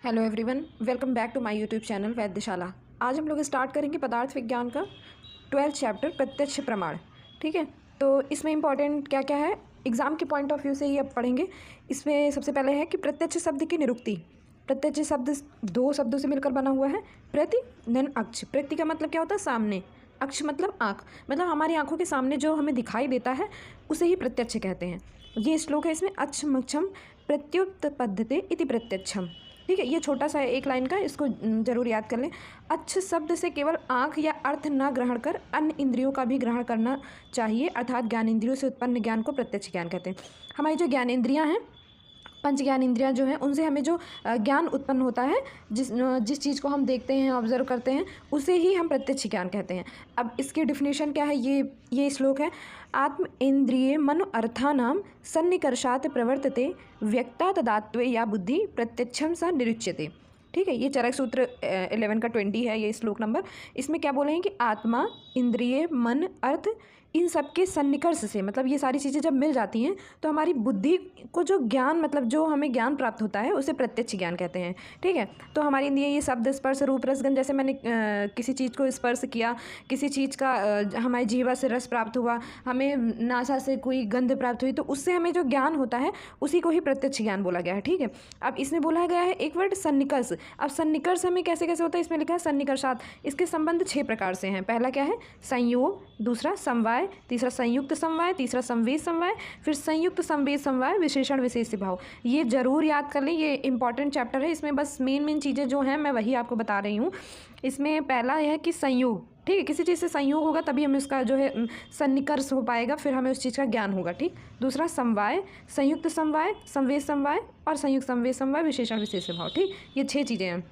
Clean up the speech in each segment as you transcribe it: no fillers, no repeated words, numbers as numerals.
Hello everyone, welcome back to my YouTube channel Vaidyashala. आज हम लोग स्टार्ट करेंगे पदार्थ विज्ञान का 12th चैप्टर प्रत्यक्ष प्रमाण। ठीक है, तो इसमें इंपॉर्टेंट क्या क्या है एग्ज़ाम के पॉइंट ऑफ व्यू से ही अब पढ़ेंगे। इसमें सबसे पहले है कि प्रत्यक्ष शब्द की निरुक्ति। प्रत्यक्ष शब्द दो शब्दों से मिलकर बना हुआ है, प्रति धन अक्ष। प्रति का मतलब क्या होता है? सामने। अक्ष मतलब आँख, मतलब हमारी आँखों के सामने जो हमें दिखाई देता है उसे ही प्रत्यक्ष कहते हैं। ये श्लोक है, इसमें अक्षमक्षम प्रत्युत्पद्यते इति प्रत्यक्षम। ठीक है, ये छोटा सा एक लाइन का, इसको जरूर याद कर लें। अच्छ शब्द से केवल आँख या अर्थ न ग्रहण कर अन्य इंद्रियों का भी ग्रहण करना चाहिए, अर्थात ज्ञानेंद्रियों से उत्पन्न ज्ञान को प्रत्यक्ष ज्ञान कहते हैं। हमारी जो ज्ञानेंद्रियाँ हैं, पंच ज्ञान इंद्रियाँ जो हैं, उनसे हमें जो ज्ञान उत्पन्न होता है, जिस चीज़ को हम देखते हैं, ऑब्जर्व करते हैं, उसे ही हम प्रत्यक्ष ज्ञान कहते हैं। अब इसकी डिफिनेशन क्या है? ये श्लोक है, आत्म इंद्रिय मनो अर्थानाम सन्निकर्षात् प्रवर्तते व्यक्ता तदात्वे या बुद्धि प्रत्यक्षम स निरुच्यते। ठीक है, ये चरक सूत्र 11 का 20 है ये श्लोक नंबर। इसमें क्या बोले हैं कि आत्मा, इंद्रिय, मन, अर्थ, इन सब के सन्निकर्ष से, मतलब ये सारी चीज़ें जब मिल जाती हैं तो हमारी बुद्धि को जो ज्ञान, मतलब जो हमें ज्ञान प्राप्त होता है उसे प्रत्यक्ष ज्ञान कहते हैं। ठीक है, तो हमारे इंद्रिय ये शब्द, स्पर्श, रूप, रसगंध, जैसे मैंने किसी चीज़ को स्पर्श किया, किसी चीज़ का हमारी जीवा से रस प्राप्त हुआ, हमें नासा से कोई गंध प्राप्त हुई, तो उससे हमें जो ज्ञान होता है उसी को ही प्रत्यक्ष ज्ञान बोला गया है। ठीक है, अब इसमें बोला गया है एक वर्ड सन्निकर्ष। अब सन्निकर्ष हमें कैसे कैसे होता है? इसमें लिखा है सन्निकर्षात्। इसके संबंध 6 प्रकार से हैं। पहला क्या है? संयोग, दूसरा समवाय, तीसरा संयुक्त समवाय, तीसरा संवेद समवाय, फिर संयुक्त संवेद समवाय, विशेषण विशेष भाव। ये जरूर याद कर लें, ये इंपॉर्टेंट चैप्टर है। इसमें बस मेन चीज़ें जो हैं मैं वही आपको बता रही हूँ। इसमें पहला यह है कि संयोग। ठीक है, किसी चीज़ से संयोग होगा तभी हमें उसका जो है सन्निकर्ष हो पाएगा, फिर हमें उस चीज़ का ज्ञान होगा। ठीक, दूसरा समवाय, संयुक्त समवाय, संवेद समवाय और संयुक्त संवेद समवाय, विशेषण विशेष भाव। ठीक, ये 6 चीज़ें हैं।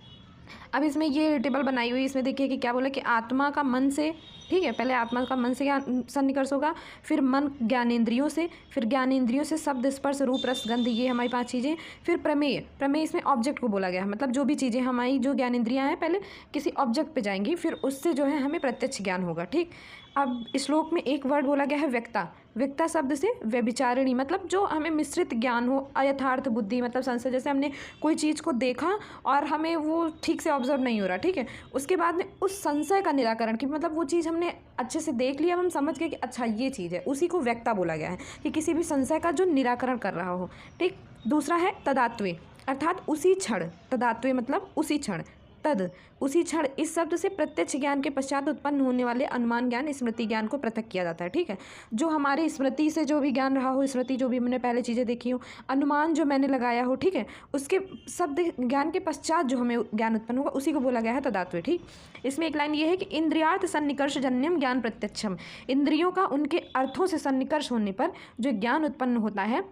अब इसमें ये टेबल बनाई हुई, इसमें देखिए कि क्या बोला कि आत्मा का मन से, ठीक है, पहले आत्मा का मन से ज्ञान सन्निकर्ष होगा, फिर मन ज्ञानेंद्रियों से, फिर ज्ञानेंद्रियों से शब्द, स्पर्श, रूप, रस, गंध, ये हमारी 5 चीज़ें। फिर प्रमेय, प्रमेय इसमें ऑब्जेक्ट को बोला गया है, मतलब जो भी चीज़ें हमारी जो ज्ञानेंद्रियाँ हैं पहले किसी ऑब्जेक्ट पे जाएंगी, फिर उससे जो है हमें प्रत्यक्ष ज्ञान होगा। ठीक, अब श्लोक में एक वर्ड बोला गया है व्यक्ता। व्यक्ता शब्द से व्यभिचारिणी, मतलब जो हमें मिश्रित ज्ञान हो, अयथार्थ बुद्धि, मतलब संशय, जैसे हमने कोई चीज़ को देखा और हमें वो ठीक से ऑब्जर्व नहीं हो रहा। ठीक है, उसके बाद में उस संशय का निराकरण, कि मतलब वो चीज़ हमने अच्छे से देख लिया, हम समझ गए कि अच्छा ये चीज़ है, उसी को व्यक्ता बोला गया है, कि किसी भी संशय का जो निराकरण कर रहा हो। ठीक, दूसरा है तदात्वे, अर्थात उसी क्षण। तदात्वे मतलब उसी क्षण, तद, उसी क्षण। इस शब्द से प्रत्यक्ष ज्ञान के पश्चात उत्पन्न होने वाले अनुमान ज्ञान, स्मृति ज्ञान को पृथक किया जाता है। ठीक है, जो हमारे स्मृति से जो भी ज्ञान रहा हो, स्मृति जो भी मैंने पहले चीज़ें देखी हो, अनुमान जो मैंने लगाया हो, ठीक है, उसके शब्द ज्ञान के पश्चात जो हमें ज्ञान उत्पन्न होगा उसी को बोला गया है तदात्वे। ठीक, इसमें एक लाइन ये है कि इंद्रियार्थ सन्निकर्ष जन्यम ज्ञान प्रत्यक्षम। इंद्रियों का उनके अर्थों से सन्निकर्ष होने पर जो ज्ञान उत्पन्न होता है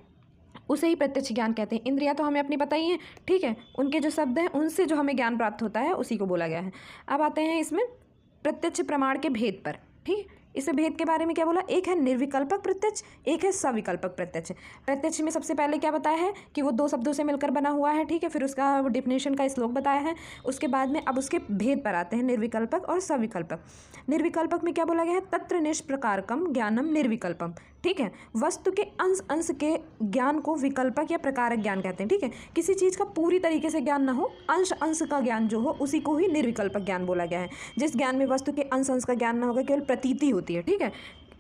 उसे ही प्रत्यक्ष ज्ञान कहते हैं। इंद्रियां तो हमें अपनी पता ही है, ठीक है, उनके जो शब्द हैं उनसे जो हमें ज्ञान प्राप्त होता है उसी को बोला गया है। अब आते हैं इसमें प्रत्यक्ष प्रमाण के भेद पर। ठीक, इसमें भेद के बारे में क्या बोला? एक है निर्विकल्पक प्रत्यक्ष, एक है सविकल्पक प्रत्यक्ष। प्रत्यक्ष में सबसे पहले क्या बताया है कि वो 2 शब्दों से मिलकर बना हुआ है। ठीक है, फिर उसका डिफिनेशन का श्लोक बताया है। उसके बाद में अब उसके भेद पर आते हैं, निर्विकल्पक और सविकल्पक। निर्विकल्पक में क्या बोला गया है? तत्र निष्प्रकारकम ज्ञानम निर्विकल्पम। ठीक है, वस्तु के अंश अंश के ज्ञान को विकल्पक या प्रकारक ज्ञान कहते हैं। ठीक है, किसी चीज़ का पूरी तरीके से ज्ञान ना हो, अंश अंश का ज्ञान जो हो उसी को ही निर्विकल्पक ज्ञान बोला गया है। जिस ज्ञान में वस्तु के अंश अंश का ज्ञान ना होगा, केवल प्रतीति होती है। ठीक है,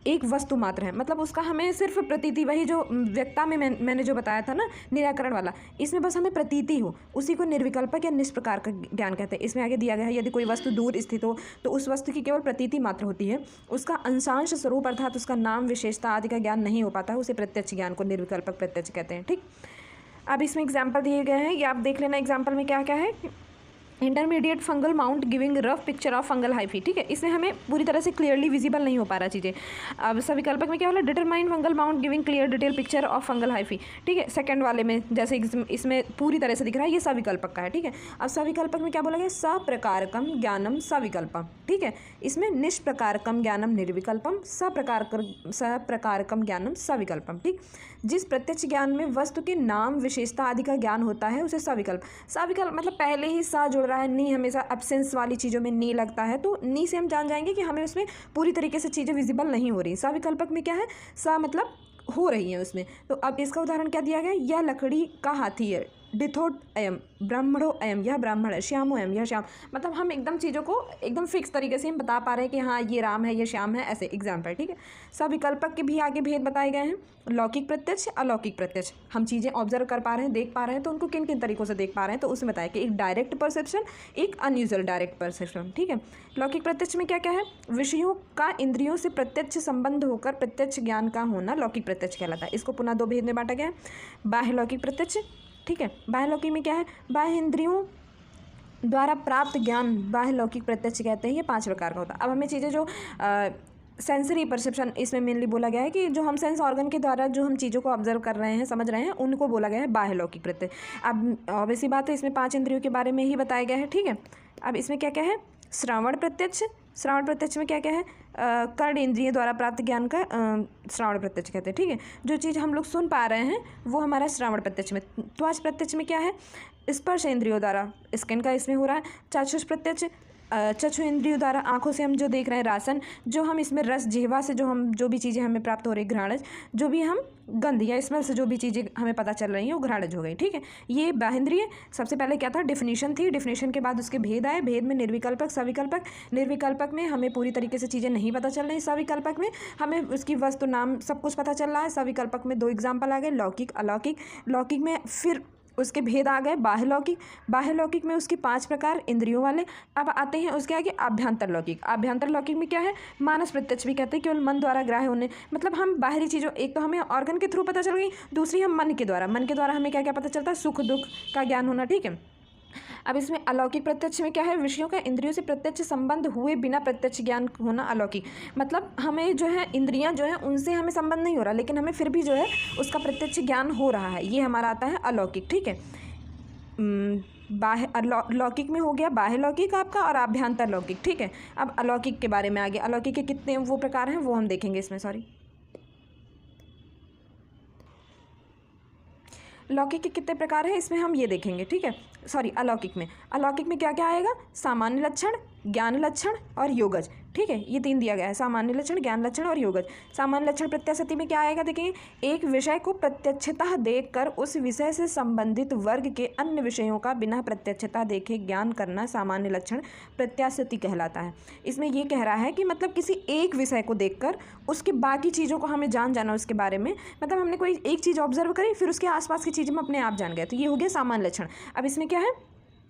एक वस्तु मात्र है, मतलब उसका हमें सिर्फ प्रतीति, वही जो व्यक्ता में मैंने जो बताया था ना निराकरण वाला, इसमें बस हमें प्रतीति हो, उसी को निर्विकल्पक या निष्प्रकार का ज्ञान कहते हैं। इसमें आगे दिया गया है, यदि कोई वस्तु दूर स्थित हो तो उस वस्तु की केवल प्रतीति मात्र होती है, उसका अंशांश स्वरूप अर्थात उसका नाम, विशेषता आदि का ज्ञान नहीं हो पाता है, उसे प्रत्यक्ष ज्ञान को निर्विकल्पक प्रत्यक्ष कहते हैं। ठीक, अब इसमें एग्जाम्पल दिए गए हैं, ये आप देख लेना एग्जाम्पल में क्या क्या है। Intermediate fungal mount giving rough picture of fungal hyphae. ठीक है, इसमें हमें पूरी तरह से क्लियरली विजिबल नहीं हो पा रहा चीज़ें। अब सविकल्पक में क्या बोला? Determine fungal mount giving clear detail picture of fungal hyphae. ठीक है, सेकंड वाले में जैसे इसमें पूरी तरह से दिख रहा है, ये सविकल्पक का है। ठीक है, अब सविकल्पक में क्या बोला गया? सप्रकारकम ज्ञानम सविकल्पम। ठीक है, इसमें निष्प्रकारकम ज्ञानम निर्विकल्पम, सप्रकारकम ज्ञानम सविकल्पम। ठीक, जिस प्रत्यक्ष ज्ञान में वस्तु के नाम, विशेषता आदि का ज्ञान होता है उसे सविकल्प। सविकल्प मतलब पहले ही सा जुड़ रहा है, नी हमेशा एब्सेंस वाली चीज़ों में नी लगता है, तो नी से हम जान जाएंगे कि हमें उसमें पूरी तरीके से चीज़ें विजिबल नहीं हो रही। सविकल्पक में क्या है? सा मतलब हो रही है उसमें। तो अब इसका उदाहरण क्या दिया गया? यह लकड़ी का हाथी है। डिथोट अयम, ब्राह्मणो अयम, यह ब्राह्मण है, श्यामो अयम, यह श्याम। मतलब हम एकदम चीज़ों को एकदम फिक्स तरीके से हम बता पा रहे हैं कि हाँ ये राम है, ये श्याम है, ऐसे एग्जाम्पल, ठीक है। सविकल्पक के भी आगे भेद बताए गए हैं, लौकिक प्रत्यक्ष, अलौकिक प्रत्यक्ष। हम चीज़ें ऑब्जर्व कर पा रहे हैं, देख पा रहे हैं, तो उनको किन किन तरीकों से देख पा रहे हैं, तो उसमें बताया कि एक डायरेक्ट परसेप्शन, एक अनयूजुअल डायरेक्ट परसेप्शन, ठीक है। लौकिक प्रत्यक्ष में क्या क्या है, विषयों का इंद्रियों से प्रत्यक्ष संबंध होकर प्रत्यक्ष ज्ञान का होना लौकिक प्रत्यक्ष कहलाता है। इसको पुनः दो भेद में बांटा गया है, बाह्य लौकिक प्रत्यक्ष, ठीक है। बाह्य लौकिक में क्या है, बाह्य इंद्रियों द्वारा प्राप्त ज्ञान बाह्य लौकिक प्रत्यक्ष कहते हैं। ये 5 प्रकार का होता है। अब हमें चीज़ें जो सेंसरी परसेप्शन इसमें मेनली बोला गया है कि जो हम सेंस ऑर्गन के द्वारा जो हम चीज़ों को ऑब्जर्व कर रहे हैं, समझ रहे हैं, उनको बोला गया है बाह्य लौकिक प्रत्यक्ष। अब ऑब्वियस सी बात है, इसमें 5 इंद्रियों के बारे में ही बताया गया है, ठीक है। अब इसमें क्या क्या है, श्रवण प्रत्यक्ष। श्रवण प्रत्यक्ष में क्या क्या है, कर्ण इंद्रिय द्वारा प्राप्त ज्ञान का श्रवण प्रत्यक्ष कहते हैं, ठीक है। जो चीज़ हम लोग सुन पा रहे हैं वो हमारा श्रवण प्रत्यक्ष में। त्वच प्रत्यक्ष में क्या है, स्पर्श इंद्रियों द्वारा, स्किन का इसमें हो रहा है। चक्षुष प्रत्यक्ष, चक्षु इंद्रियों द्वारा आंखों से हम जो देख रहे हैं रासन, जो हम इसमें रस, जिह्वा से जो भी चीज़ें हमें प्राप्त हो रही, घ्राणज, जो भी हम गंध या स्मेल से जो भी चीज़ें हमें पता चल रही हैं वो घ्राणज हो गई, ठीक है। ये बाहेंद्रिय। सबसे पहले क्या था, डिफिनीशन थी, डिफिनीशन के बाद उसके भेद आए, भेद में निर्विकल्पक, सविकल्पक। निर्विकल्पक में हमें पूरी तरीके से चीज़ें नहीं पता चल रही, सविकल्पक में हमें उसकी वस्तु नाम सब कुछ पता चल रहा है। सविकल्पक में 2 एग्जाम्पल आ गए, लौकिक, अलौकिक। लौकिक में फिर उसके भेद आ गए, बाह्य लौकिक। बाह्य लौकिक में उसके 5 प्रकार इंद्रियों वाले। अब आते हैं उसके आगे आभ्यंतर लौकिक। आभ्यंतर लौकिक में क्या है, मानस प्रत्यक्ष भी कहते हैं, केवल मन द्वारा ग्राह्य होने, मतलब हम बाहरी चीज़ों, एक तो हमें ऑर्गन के थ्रू पता चल गई, दूसरी हम मन के द्वारा। मन के द्वारा हमें क्या क्या पता चलता है, सुख दुख का ज्ञान होना, ठीक है। अब इसमें अलौकिक प्रत्यक्ष में क्या है, विषयों का इंद्रियों से प्रत्यक्ष संबंध हुए बिना प्रत्यक्ष ज्ञान होना अलौकिक। मतलब हमें जो है इंद्रियां जो है उनसे हमें संबंध नहीं हो रहा, लेकिन हमें फिर भी जो है उसका प्रत्यक्ष ज्ञान हो रहा है, ये हमारा आता है अलौकिक, ठीक है। बाह्य लौकिक में हो गया बाह्य लौकिक आपका, और आभ्यंतर लौकिक, ठीक है। अब अलौकिक के बारे में आगे, अलौकिक के कितने वो प्रकार हैं वो हम देखेंगे इसमें, सॉरी, लौकिक के कितने प्रकार हैं इसमें हम ये देखेंगे, ठीक है। सॉरी, अलौकिक में क्या क्या आएगा, सामान्य लक्षण, ज्ञान लक्षण और योगज, ठीक है। ये 3 दिया गया है, सामान्य लक्षण, ज्ञान लक्षण और योगज। सामान्य लक्षण प्रत्याशति में क्या आएगा, देखेंगे, एक विषय को प्रत्यक्षतः देखकर उस विषय से संबंधित वर्ग के अन्य विषयों का बिना प्रत्यक्षतः देखे ज्ञान करना सामान्य लक्षण प्रत्याशति कहलाता है। इसमें ये कह रहा है कि मतलब किसी एक विषय को देखकर उसके बाकी चीज़ों को हमें जाना उसके बारे में, मतलब हमने कोई एक चीज़ ऑब्जर्व करी, फिर उसके आसपास की चीज़ें हम अपने आप जान गए, तो ये हो गया सामान्य लक्षण। अब इसमें क्या है,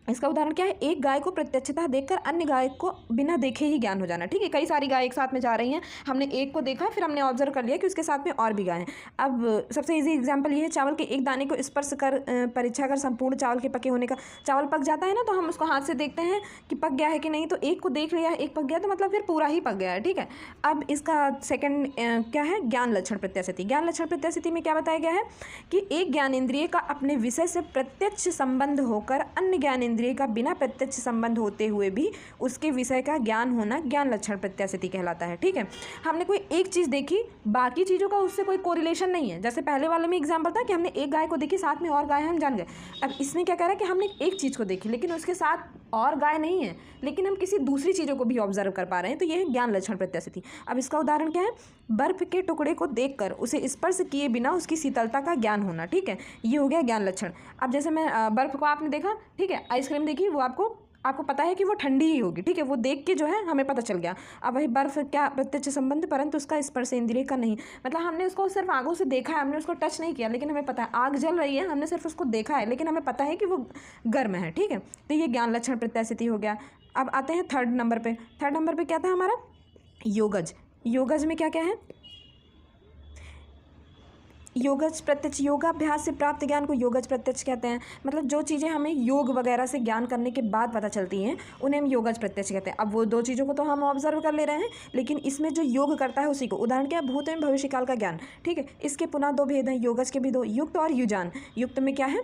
इसका उदाहरण क्या है, एक गाय को प्रत्यक्षतः देखकर अन्य गाय को बिना देखे ही ज्ञान हो जाना, ठीक है। कई सारी गाय एक साथ में जा रही हैं, हमने एक को देखा, फिर हमने ऑब्जर्व कर लिया कि उसके साथ में और भी गाय हैं। अब सबसे इजी एग्जांपल ये है, चावल के एक दाने को स्पर्श कर परीक्षा कर संपूर्ण चावल के पके होने का, चावल पक जाता है ना, तो हम उसको हाथ से देखते हैं कि पक गया है कि नहीं, तो एक को देख लिया है, एक पक गया, तो मतलब फिर पूरा ही पक गया है, ठीक है। अब इसका सेकेंड क्या है, ज्ञान लक्षण प्रत्याशति। ज्ञान लक्षण प्रत्याशति में क्या बताया गया है कि एक ज्ञान इंद्रिय का अपने विषय से प्रत्यक्ष संबंध होकर अन्य ज्ञान इंद्रिय का बिना प्रत्यक्ष संबंध होते हुए भी उसके विषय का ज्ञान होना ज्ञान लक्षण प्रत्याशति कहलाता है, ठीक है। हमने कोई एक चीज़ देखी, बाकी चीज़ों का उससे कोई कोरिलेशन नहीं है। जैसे पहले वाले में एग्जांपल था कि हमने एक गाय को देखी, साथ में और गाय हम जान गए। अब इसमें क्या कह रहा है कि हमने एक चीज़ को देखी, लेकिन उसके साथ और गाय नहीं है, लेकिन हम किसी दूसरी चीज़ों को भी ऑब्जर्व कर पा रहे हैं, तो यह है ज्ञान लक्षण प्रत्याशति। अब इसका उदाहरण क्या है, बर्फ के टुकड़े को देखकर उसे स्पर्श किए बिना उसकी शीतलता का ज्ञान होना, ठीक है, ये हो गया ज्ञान लक्षण। अब जैसे मैं बर्फ को आपने देखा, ठीक है, आइसक्रीम देखी, वो आपको पता है कि वो ठंडी ही होगी, ठीक है, वो देख के जो है हमें पता चल गया। अब वही बर्फ क्या प्रत्यक्ष संबंध, परंतु उसका स्पर्श इंद्रिय का नहीं, मतलब हमने उसको सिर्फ आगों से देखा है, हमने उसको टच नहीं किया, लेकिन हमें पता है आग जल रही है, हमने सिर्फ उसको देखा है, लेकिन हमें पता है कि वो गर्म है, ठीक है। तो ये ज्ञान लक्षण प्रत्याशति हो गया। अब आते हैं थर्ड नंबर पे क्या था हमारा, योगज। योगज में क्या क्या है, योगज प्रत्यक्ष, योगाभ्यास से प्राप्त ज्ञान को योगज प्रत्यक्ष कहते हैं। मतलब जो चीज़ें हमें योग वगैरह से ज्ञान करने के बाद पता चलती हैं उन्हें हम योगज प्रत्यक्ष कहते हैं। अब वो 2 चीज़ों को तो हम ऑब्जर्व कर ले रहे हैं, लेकिन इसमें जो योग करता है उसी को, उदाहरण क्या है, भूत एवं भविष्यकाल का ज्ञान, ठीक है। इसके पुनः 2 भेद हैं, योगज के भी 2, युक्त और युजान। युक्त में क्या है,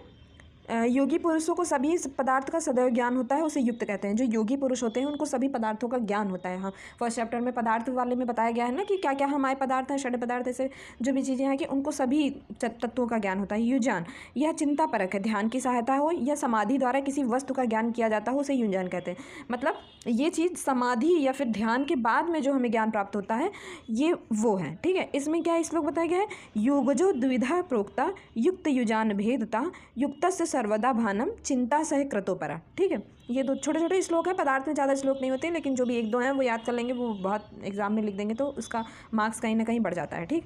योगी पुरुषों को सभी पदार्थ का सदैव ज्ञान होता है, उसे युक्त कहते हैं। जो योगी पुरुष होते हैं उनको सभी पदार्थों का ज्ञान होता है। हाँ, फर्स्ट चैप्टर में पदार्थ वाले में बताया गया है ना कि क्या क्या हमारे पदार्थ हैं, षड पदार्थ ऐसे जो भी चीज़ें हैं कि उनको सभी तत्वों का ज्ञान होता है। युजान, यह चिंता परक है, ध्यान की सहायता हो या समाधि द्वारा किसी वस्तु का ज्ञान किया जाता हो उसे युजान कहते हैं। मतलब ये चीज़ समाधि या फिर ध्यान के बाद में जो हमें ज्ञान प्राप्त होता है ये वो है, ठीक है। इसमें क्या श्लोक बताया गया है, योगजो द्विधा प्रोक्ता युक्त युजान भेदता युक्त से सर्वदा भानम चिंता सह कृतोपरा। ठीक है, ये दो छोटे छोटे श्लोक हैं, पदार्थ में ज़्यादा श्लोक नहीं होते, लेकिन जो भी एक दो हैं वो याद कर लेंगे, वो बहुत एग्जाम में लिख देंगे तो उसका मार्क्स कहीं ना कहीं बढ़ जाता है। ठीक,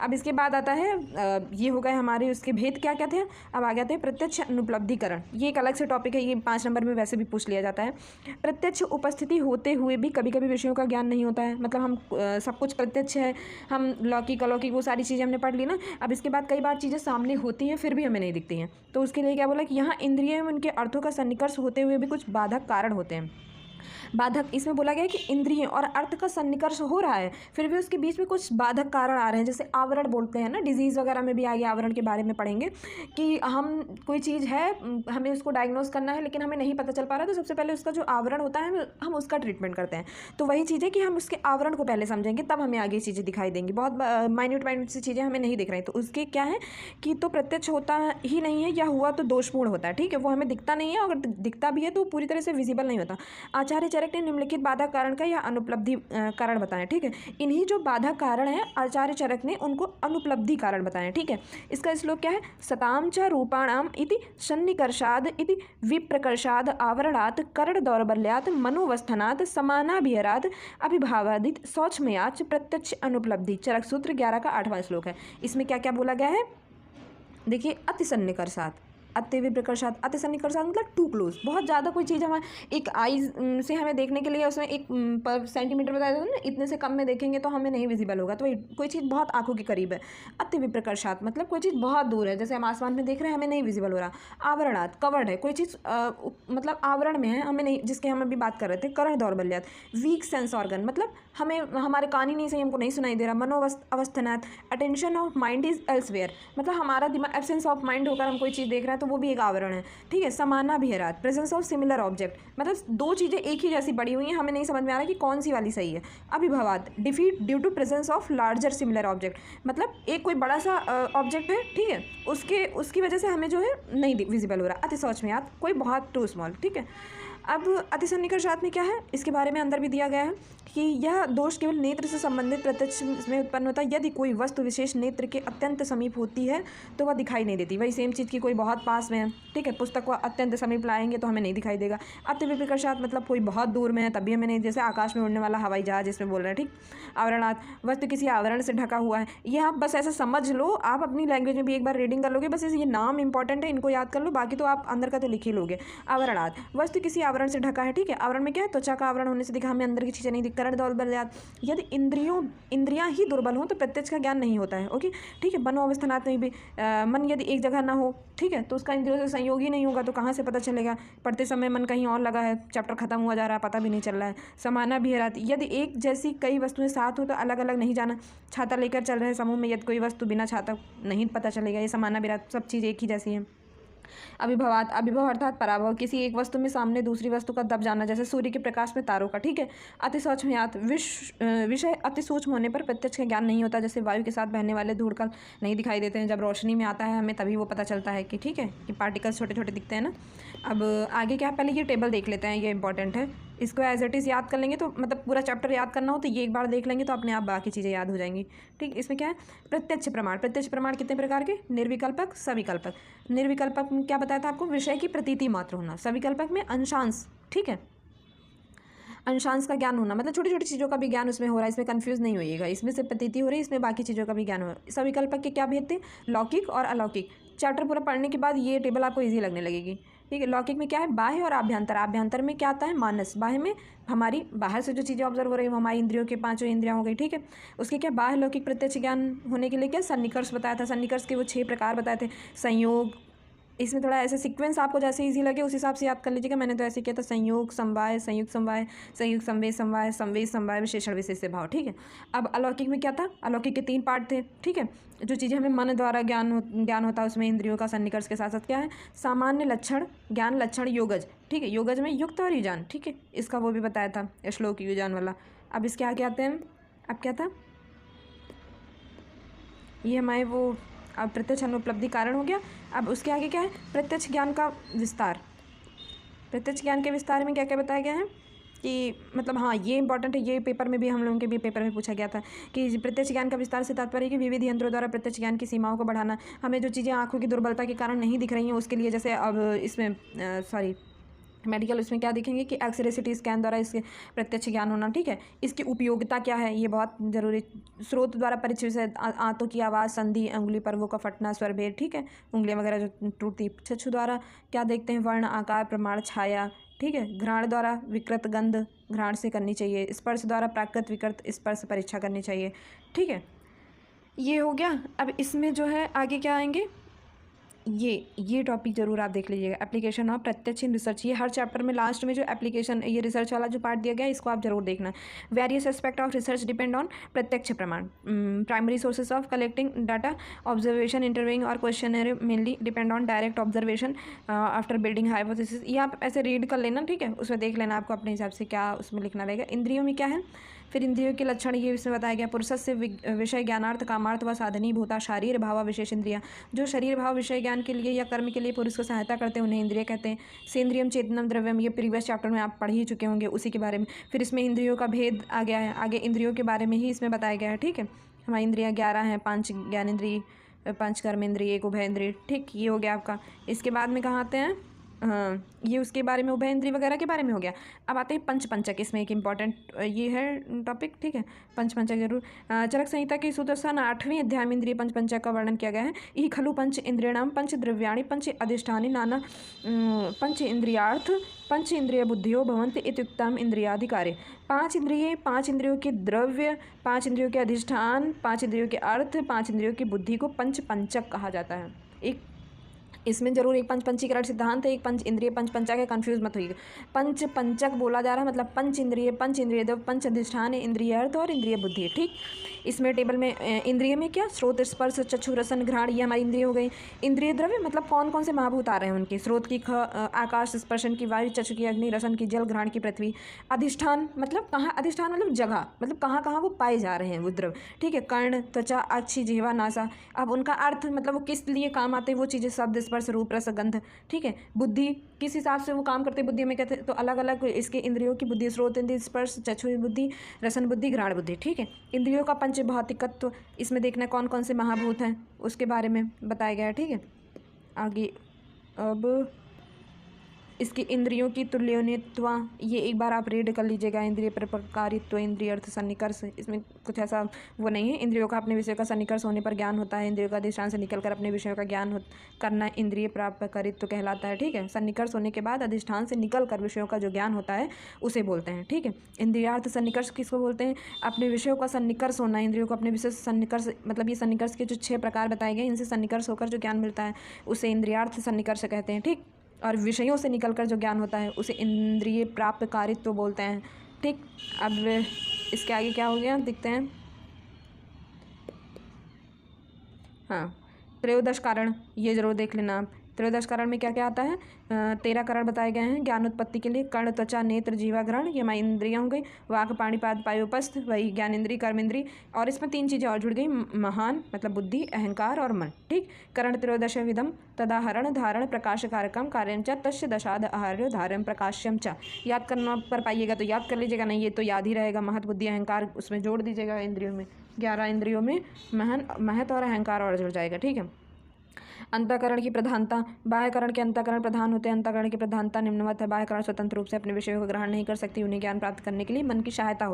अब इसके बाद आता है ये हो गए हमारे उसके भेद क्या क्या थे। अब आ गए थे प्रत्यक्ष अनुपलब्धिकरण। ये एक अलग से टॉपिक है, ये 5 नंबर में वैसे भी पूछ लिया जाता है। प्रत्यक्ष उपस्थिति होते हुए भी कभी कभी विषयों का ज्ञान नहीं होता है, मतलब हम सब कुछ प्रत्यक्ष है, हम लौकिक अलौकिक वो सारी चीज़ें हमने पढ़ ली ना। अब इसके बाद कई बार चीज़ें सामने होती हैं फिर भी हमें नहीं दिखती हैं, तो उसके लिए क्या बोला कि यहाँ इंद्रिय में उनके अर्थों का सन्निकर्ष होते हुए भी कुछ बाधक कारण होते हैं। बाधक इसमें बोला गया है कि इंद्रिय और अर्थ का सन्निकर्ष हो रहा है फिर भी उसके बीच में कुछ बाधक कारण आ रहे हैं, जैसे आवरण बोलते हैं ना, डिजीज़ वगैरह में भी आगे आवरण के बारे में पढ़ेंगे कि हम कोई चीज़ है, हमें उसको डायग्नोस करना है लेकिन हमें नहीं पता चल पा रहा, तो सबसे पहले उसका जो आवरण होता है हम उसका ट्रीटमेंट करते हैं। तो वही चीज़ है कि हम उसके आवरण को पहले समझेंगे तब हमें आगे चीज़ें दिखाई देंगी। बहुत माइन्यूट सी चीज़ें हमें नहीं दिख रही, तो उसके क्या है कि तो प्रत्यक्ष होता ही नहीं है या हुआ तो दोषपूर्ण होता है। ठीक है, वो हमें दिखता नहीं है, अगर दिखता भी है तो पूरी तरह से विजिबल नहीं होता। आचार्य चरक ने निम्नलिखित बाधा कारण का या अनुपलब्धि कारण बताएं। ठीक है, इन्हीं जो बाधा कारण है आचार्य चरक ने उनको अनुपलब्धि कारण बताएं। ठीक है, इसका श्लोक क्या है, सताम च रूपाणाम इति सन्निकर्षाद इति विप्रकर्षाद आवरणात् करण दौर्बल्यात् मनोवस्थानात् समानाभिहरात् अभिभावादित शौचमयाच प्रत्यक्ष अनुपलब्धि। चरक सूत्र 11 का 8वां श्लोक है। इसमें क्या क्या बोला गया है, देखिए, अति सन्निकर्षात्, अति विप्रकर्षात्, अति सन्निकर्षात् मतलब टू क्लोज, बहुत ज़्यादा कोई चीज़ हमें एक आईज से हमें देखने के लिए उसमें 1 सेंटीमीटर बताया जाता है ना, इतने से कम में देखेंगे तो हमें नहीं विजिबल होगा, तो कोई चीज़ बहुत आंखों के करीब है। अति विप्रकर्षात् मतलब कोई चीज़ बहुत दूर है, जैसे हम आसमान में देख रहे हैं हमें नहीं विजिबल हो रहा। आवरणात् कवर्ड है, कोई चीज़ मतलब आवरण में है, हमें नहीं, जिसके हम अभी बात कर रहे थे। करण दौर्बल्यात् वीक सेंस ऑर्गन मतलब हमें हमारे कान ही नहीं सही, हमको नहीं सुनाई दे रहा। मनोवस्थानात् attention of mind is elsewhere मतलब हमारा दिमाग एब्सेंस ऑफ माइंड होकर हम कोई चीज़ देख रहे हैं तो वो भी एक आवरण है। ठीक है, समानाभिहरात् प्रेजेंस ऑफ सिमिलर ऑब्जेक्ट मतलब दो चीज़ें एक ही जैसी बड़ी हुई हैं, हमें नहीं समझ में आ रहा कि कौन सी वाली सही है। अभिभवात् defeat due to presence of larger similar object मतलब एक कोई बड़ा सा ऑब्जेक्ट है, ठीक है, उसकी वजह से हमें जो है नहीं विजिबल हो रहा। अति शौचमयात् कोई बहुत टू स्मॉल। ठीक है, अब अति सन्निकर्षात् में क्या है, इसके बारे में अंदर भी दिया गया है कि यह दोष केवल नेत्र से संबंधित प्रत्यक्ष में उत्पन्न होता है। यदि कोई वस्तु विशेष नेत्र के अत्यंत समीप होती है तो वह दिखाई नहीं देती। वही सेम चीज़ की कोई बहुत पास में है, ठीक है, पुस्तक को अत्यंत समीप लाएंगे तो हमें नहीं दिखाई देगा। अति विप्रकर्षात् मतलब कोई बहुत दूर में है तभी हमें नहीं, जैसे आकाश में उड़ने वाला हवाई जहाज इसमें बोल रहे हैं। ठीक, आवरणात् वस्तु किसी आवरण से ढका हुआ है। ये आप बस ऐसा समझ लो, आप अपनी लैंग्वेज में भी एक बार रीडिंग कर लोगे, बस ये नाम इंपॉर्टेंट है, इनको याद कर लो, बाकी तो आप अंदर का तो लिख ही लोगे। आवरणात् वस्तु किसी आवरण से ढका है। ठीक है, आवरण में क्या है, त्वचा का आवरण होने से दिखा हमें अंदर की चीज़ें नहीं दिख। करण दौर्बल्यात् यदि इंद्रियां ही दुर्बल हों तो प्रत्यक्ष का ज्ञान नहीं होता है। ओके, ठीक है, मनोवस्थानात् में भी मन यदि एक जगह ना हो, ठीक है, तो उसका इंद्रियों से संयोग ही नहीं होगा तो कहाँ से पता चलेगा। पढ़ते समय मन कहीं और लगा है, चैप्टर खत्म हुआ जा रहा है, पता भी नहीं चल रहा है। समानाभिहरात् यदि एक जैसी कई वस्तुएं साथ हो तो अलग अलग नहीं जाना। छाता लेकर चल रहे हैं समूह में, यदि कोई वस्तु बिना छाता नहीं पता चलेगा। ये समानाभिहरात् सब चीज़ एक ही जैसी है। अभिभवात् अभिभव अर्थात पराभव किसी एक वस्तु में सामने दूसरी वस्तु का दब जाना, जैसे सूर्य के प्रकाश में तारों का। ठीक है, अति सूक्ष्मयात् विषय अति सूक्ष्म होने पर प्रत्यक्ष का ज्ञान नहीं होता, जैसे वायु के साथ बहने वाले धूल कण नहीं दिखाई देते हैं, जब रोशनी में आता है हमें तभी वो पता चलता है कि ठीक है कि पार्टिकल्स छोटे छोटे दिखते हैं ना। अब आगे क्या है, पहले ये टेबल देख लेते हैं, ये इंपॉर्टेंट है, इसको एज इट इज़ याद कर लेंगे तो मतलब पूरा चैप्टर याद करना हो तो ये एक बार देख लेंगे तो अपने आप बाकी चीज़ें याद हो जाएंगी। ठीक, इसमें क्या है, प्रत्यक्ष प्रमाण। प्रत्यक्ष प्रमाण कितने प्रकार के, निर्विकल्पक, सविकल्पक। निर्विकल्पक में क्या बताया था आपको, विषय की प्रतीति मात्र होना। सविकल्पक में अंशांश, ठीक है, अंशांश का ज्ञान होना, मतलब छोटी छोटी चीज़ों का भी ज्ञान उसमें हो रहा है, इसमें कंफ्यूज नहीं होइएगा, इसमें से प्रतीति हो रही है, इसमें बाकी चीज़ों का भी ज्ञान हो रहा है। सविकल्पक के क्या भेद थे, लौकिक और अलौकिक। चैप्टर पूरा पढ़ने के बाद ये टेबल आपको ईजी लगने लगेगी। ठीक है, लौकिक में क्या है, बाह्य और आभ्यंतर। आभ्यंतर में क्या आता है, मानस। बाह्य में हमारी बाहर से जो चीज़ें ऑब्जर्व हो रही है वो हमारी इंद्रियों के 5 इंद्रियां हो गई। ठीक है, उसके क्या बाह्य लौकिक प्रत्यक्ष ज्ञान होने के लिए क्या सन्निकर्ष बताया था। सन्निकर्ष के वो 6 प्रकार बताए थे। संयोग, इसमें थोड़ा ऐसे सीक्वेंस आपको जैसे इजी लगे उस हिसाब से याद कर लीजिएगा। मैंने तो ऐसे किया था, संयोग समवाय, संयुक्त समवाय, संयुक्त संवेद समवाय, संवेद समवाय, विशेषण विशेष भाव। ठीक है, अब अलौकिक में क्या था, अलौकिक के 3 पार्ट थे। ठीक है, जो चीज़ें हमें मन द्वारा ज्ञान होता है उसमें इंद्रियों का सन्निकर्ष के साथ साथ क्या है, सामान्य लक्षण ज्ञान, लक्षण योगज। ठीक है, योगज में युक्त और युजान। ठीक है, इसका वो भी बताया था श्लोक युजान वाला। अब इसके आगे आते हैं, अब क्या था, ये हमारे वो अब प्रत्यक्ष अनुपलब्धि कारण हो गया। अब उसके आगे क्या है, प्रत्यक्ष ज्ञान का विस्तार। प्रत्यक्ष ज्ञान के विस्तार में क्या क्या बताया गया है, कि मतलब हाँ ये इंपॉर्टेंट है, ये पेपर में भी हम लोगों के भी पेपर में पूछा गया था कि प्रत्यक्ष ज्ञान का विस्तार से तात्पर्य है कि विविध यंत्रों द्वारा प्रत्यक्ष ज्ञान की सीमाओं को बढ़ाना। हमें जो चीज़ें आँखों की दुर्बलता के कारण नहीं दिख रही हैं उसके लिए, जैसे अब इसमें सॉरी मेडिकल उसमें क्या देखेंगे कि एक्सरे सिटी स्कैन द्वारा इसके प्रत्यक्ष ज्ञान होना। ठीक है, इसकी उपयोगिता क्या है ये बहुत ज़रूरी। स्रोत द्वारा परिचित से आंतों की आवाज़, संधि, अंगुली पर्वों का फटना, स्वर भेद। ठीक है, उंगलियां वगैरह जो टूटती। चक्षु द्वारा क्या देखते हैं, वर्ण, आकार, प्रमाण, छाया। ठीक है, घ्राण द्वारा विकृत गंध घ्राण से करनी चाहिए। स्पर्श द्वारा प्राकृत विकृत स्पर्श परीक्षा करनी चाहिए। ठीक है, ये हो गया। अब इसमें जो है आगे क्या आएंगे, ये टॉपिक जरूर आप देख लीजिएगा, एप्लीकेशन ऑफ प्रत्यक्ष इन रिसर्च। ये हर चैप्टर में लास्ट में जो एप्लीकेशन, ये रिसर्च वाला जो पार्ट दिया गया है इसको आप जरूर देखना। Various aspect of research depend on प्रत्यक्ष प्रमाण। Primary sources of collecting data, observation, interviewing और questionnaire mainly depend on direct observation after building hypothesis. ये आप ऐसे रीड कर लेना। ठीक है, उसमें देख लेना आपको अपने हिसाब से क्या उसमें लिखना रहेगा। इंद्रियों में क्या है, फिर इंद्रियों के लक्षण ये इसमें बताया गया। पुरुष से विषय ज्ञानार्थ कामार्थ व साधनी भूता शारीर भाव विशेष इंद्रिया। जो शरीर भाव विषय ज्ञान के लिए या कर्म के लिए पुरुष को सहायता करते हैं उन्हें इंद्रिय कहते हैं। सेंद्रियम चेतनम द्रव्यम, ये प्रीवियस चैप्टर में आप पढ़ ही चुके होंगे, उसी के बारे में। फिर इसमें इंद्रियों का भेद आ गया है, आगे इंद्रियों के बारे में ही इसमें बताया गया है। ठीक है, हमारी इंद्रियाँ 11 हैं, 5 ज्ञानेंद्रिय, 5 कर्मेंद्रिय, 1 उभयेंद्रिय। ठीक, ये हो गया आपका। इसके बाद में कहाँ आते हैं, हाँ ये उसके बारे में, उभयेंद्रिय वगैरह के बारे में हो गया। अब आते हैं पंचपंचक, इसमें एक इंपॉर्टेंट ये है टॉपिक। ठीक है, पंचपंचक जरूर। चरक संहिता के सूत्रस्थान 8वें अध्याय में इंद्रिय पंचपंचक का वर्णन किया गया है। ई खलु पंच इंद्रियाणाम पंच द्रव्याणि पंच अधिष्ठानि नाना पंच इंद्रियार्थ पंच इंद्रिय बुद्धियो भवन्ति इत्युक्तम इंद्रियाधिकारे। 5 इंद्रिय, 5 इंद्रियों के द्रव्य, 5 इंद्रियों के अधिष्ठान, 5 इंद्रियों के अर्थ, 5 इंद्रियों की बुद्धि को पंचपंचक कहा जाता है। एक इसमें जरूर एक पंचपंचीकरण सिद्धांत है, एक पंच इंद्रिय पंचपंचक है, कंफ्यूज मत होइएगा। पंचपंचक बोला जा रहा है मतलब पंच इंद्रिय देव, पंच अधिष्ठान, इंद्रिय अर्थ और इंद्रिय बुद्धि। ठीक, इसमें टेबल में इंद्रिय में क्या, स्रोत, स्पर्श, चक्षु, रसन, घ्राण, ये हमारी इंद्रिय हो गई। इंद्रिय द्रव्य मतलब कौन कौन से महाभूत आ रहे हैं उनके, स्रोत की आकाश, स्पर्शन की वायु, चक्षु की अग्नि, रसन की जल, घ्राण की पृथ्वी। अधिष्ठान मतलब कहाँ, अधिष्ठान मतलब जगह, मतलब कहाँ कहाँ वो पाए जा रहे हैं वो द्रव्य। ठीक है, कर्ण, त्वचा, अक्षि, जिह्वा, नासा। अब उनका अर्थ मतलब वो किस लिए काम आते हैं वो चीज़ें, शब्द, स्पर्श, रूप, रस, गंध। ठीक है, बुद्धि किस हिसाब से वो काम करते हैं, बुद्धि में कहते हैं तो अलग अलग इसके इंद्रियों की बुद्धि, स्रोत इंद्रिय, स्पर्श, चक्षु बुद्धि, रसन बुद्धि, घ्राण बुद्धि। ठीक है, इंद्रियों का पंच भौतिकत्व, इसमें देखना कौन कौन से महाभूत हैं उसके बारे में बताया गया है। ठीक है, आगे अब इसकी इंद्रियों की तुल्यनित्व, ये एक बार आप रीड कर लीजिएगा। इंद्रिय प्रकारित्व, इंद्रिय अर्थ सन्निकर्ष, इसमें कुछ ऐसा वो नहीं है। इंद्रियों का अपने विषय का सन्निकर्ष होने पर ज्ञान होता है। इंद्रियों का अधिष्ठान से निकलकर अपने विषयों का ज्ञान करना इंद्रिय प्रकारित्व कहलाता है। ठीक है, सन्निकर्ष होने के बाद अधिष्ठान से निकलकर विषयों का जो ज्ञान होता है उसे बोलते हैं। ठीक है, इंद्रियार्थ सन्निकर्ष किसको बोलते हैं, अपने विषयों का सन्निकर्ष होना, इंद्रियों को अपने विषय सन्निकर्ष, मतलब ये सन्निकर्ष के जो 6 प्रकार बताए गए इनसे सन्निकर्ष होकर जो ज्ञान मिलता है उसे इंद्रियार्थ सन्निकर्ष कहते हैं। ठीक, और विषयों से निकलकर जो ज्ञान होता है उसे इंद्रिय प्राप्तकारित्व बोलते हैं। ठीक, अब इसके आगे क्या हो गया दिखते हैं। हाँ, त्रयोदश कारण ये जरूर देख लेना आप। त्रयोदश कारण में क्या क्या आता है, 13 कारण बताए गए हैं ज्ञान उत्पत्ति के लिए। कर्ण, त्वचा, नेत्र, जीवा, घ्राण, ये हमारी इंद्रियाँ हो गई। वाक, पाणिपाद, पायोपस्थ, वही ज्ञानेंद्रिय, कर्मेंद्रिय। और इसमें 3 चीज़ें और जुड़ गई, महान मतलब बुद्धि, अहंकार और मन। ठीक, करण त्रयोदश विधम तदाहरण धारण प्रकाश कारकम कार्यम च तस्य दशाद आहार्य धारण प्रकाश्यम च। याद करना कर पाइएगा तो याद कर लीजिएगा, नहीं ये तो याद ही रहेगा। महत, बुद्धि, अहंकार उसमें जोड़ दीजिएगा इंद्रियों में। 11 इंद्रियों में महत और अहंकार और जुड़ जाएगा। ठीक है, अंतःकरण की प्रधानता, बाह्यकरण के अंतःकरण प्रधान होते हैं। अंतःकरण की प्रधानता निम्नवत है। बाह्यकरण स्वतंत्र रूप से अपने विषयों को ग्रहण नहीं कर सकती, उन्हें ज्ञान प्राप्त करने के लिए मन की सहायता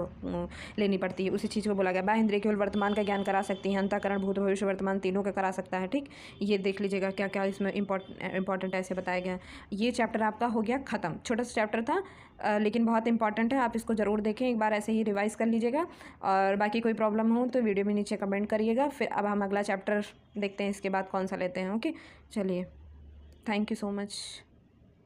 लेनी पड़ती है। उसी चीज़ को बोला गया। बाह्य इंद्रिय केवल वर्तमान का ज्ञान करा सकती हैं, अंतःकरण भूत भविष्य वर्तमान तीनों का करा सकता है। ठीक, ये देख लीजिएगा क्या क्या इसमें इंपॉर्टेंट ऐसे बताया गया है। ये चैप्टर आपका हो गया ख़त्म। छोटा सा चैप्टर था लेकिन बहुत इंपॉर्टेंट है, आप इसको ज़रूर देखें, एक बार ऐसे ही रिवाइज़ कर लीजिएगा। और बाकी कोई प्रॉब्लम हो तो वीडियो में नीचे कमेंट करिएगा। फिर अब हम अगला चैप्टर देखते हैं, इसके बाद कौन सा लेते हैं। ओके, चलिए, थैंक यू सो मच।